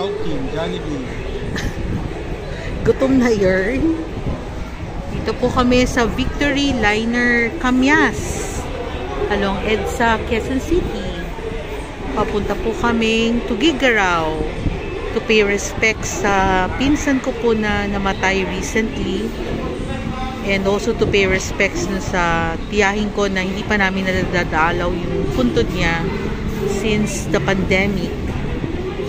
Team Jollibee. Gutom na yun. Dito po kami sa Victory Liner Camyas along EDSA, Quezon City. Papunta po kaming Tuguegarao to pay respects sa pinsan ko po na namatay recently, and also to pay respects sa tiyahin ko na hindi pa namin nadadalaw yung puntod niya since the pandemic.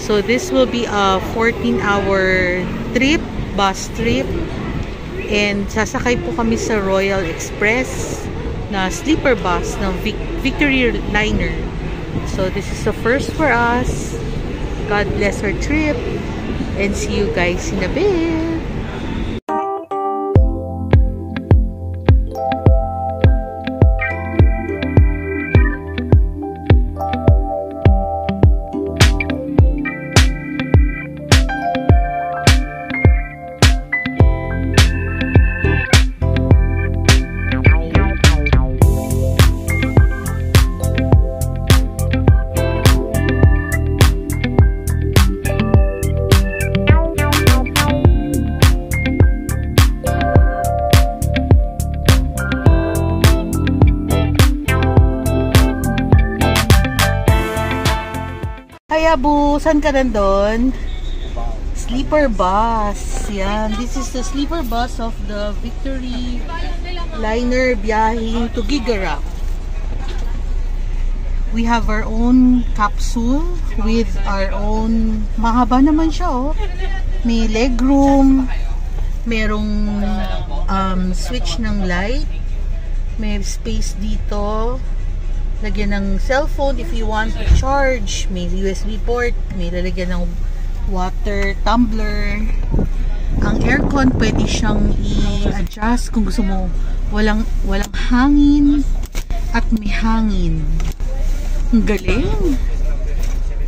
So this will be a 14-hour trip, bus trip, and sasakay po kami sa Royal Express na sleeper bus ng Victory Liner. So this is the first for us. God bless our trip, and see you guys in a bit. Hi Abu, saan ka nandun? Sleeper bus. Yan, this is the sleeper bus of the Victory Liner biyaheng Tuguegarao. We have our own capsule with our own, mahaba naman siya oh. May legroom, merong switch ng light, may space dito. Lagyan ng cellphone if you want to charge. May USB port. May lalagyan ng water tumbler. Ang aircon pwede siyang i-adjust kung gusto mo. Walang hangin at may hangin. Ang galing.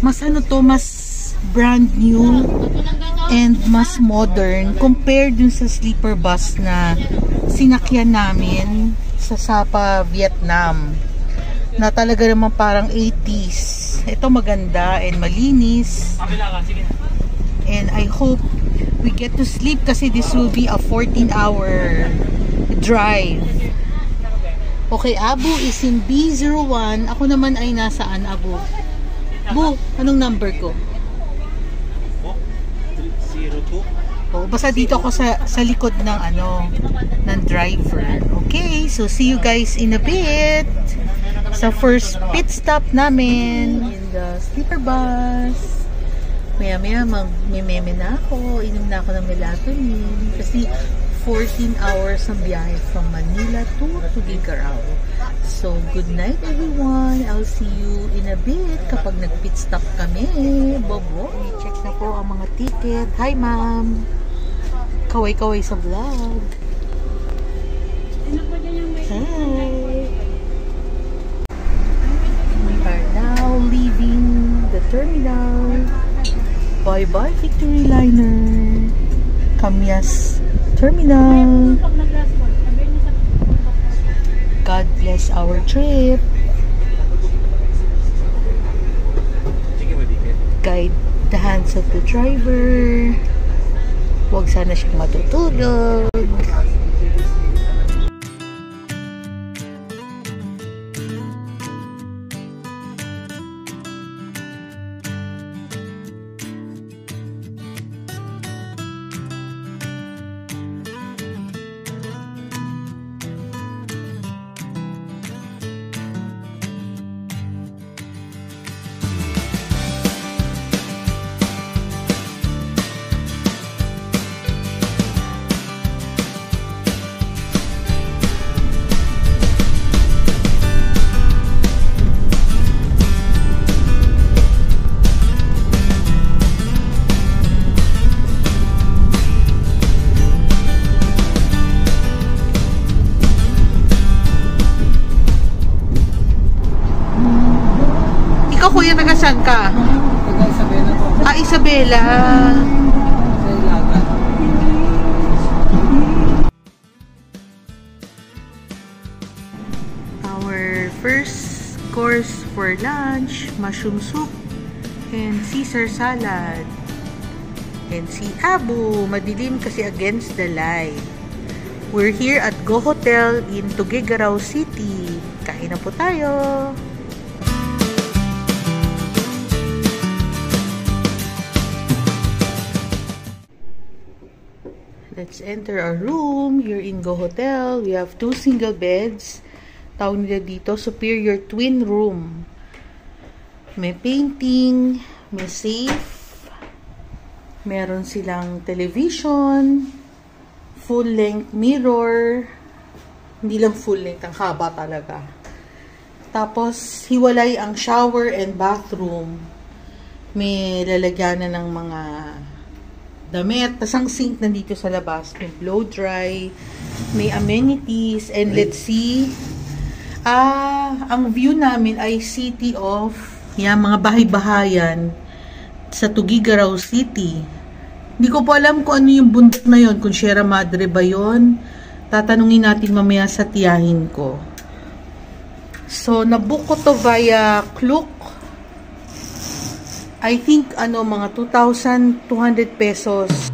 Mas ano to, mas brand new and mas modern compared dun sa sleeper bus na sinakyan namin sa Sapa, Vietnam, na talaga naman parang 80s. Ito maganda and malinis. And I hope we get to sleep kasi this will be a 14-hour drive. Okay, Abu is in B01. Ako naman ay nasaan, Abu? Bu, anong number ko? 302. Oh, basta dito ako sa likod ng ng driver. Okay, so see you guys in a bit. Sa first pit stop namin in the sleeper bus. Maya-maya magmememe na ako. Inom na ako ng melatonin. Kasi 14 hours ang biyahe from Manila to Tuguegarao. So, good night everyone. I'll see you in a bit kapag nag-pit stop kami. Bobo. I-check na po ang mga ticket. Hi ma'am. Kaway-kaway sa vlog. Hi. Leaving the terminal. Bye bye Victory Liner Camyas Terminal. God bless our trip. Guide the hands of the driver. Huwag sana siyang matutulog. Ikaw kuya, taga saan ka? Taga Isabela po. Ah, Isabela. Sa Ilaga. Our first course for lunch, mushroom soup and Caesar salad. and si Abu. Madilim kasi against the light. We're here at Go Hotel in Tuguegarao City. Kain na po tayo. Let's enter our room. You're in Go Hotel. We have 2 single beds. Tawag nila dito, superior twin room. May painting, may safe, meron silang television, full-length mirror, hindi lang full-length, ang haba talaga. Tapos, hiwalay ang shower and bathroom. May lalagyanan ng mga damit. Tapos ang sink nandito sa labas. May blow dry. May amenities. And let's see. Ang view namin ay city of mga bahay-bahayan sa Tuguegarao City. Hindi ko po alam kung ano yung bundok na yon. Kung Sierra Madre ba yun. Tatanungin natin mamaya sa tiyahin ko. So, nabook ko to via Klook. I think, mga 2,200 pesos.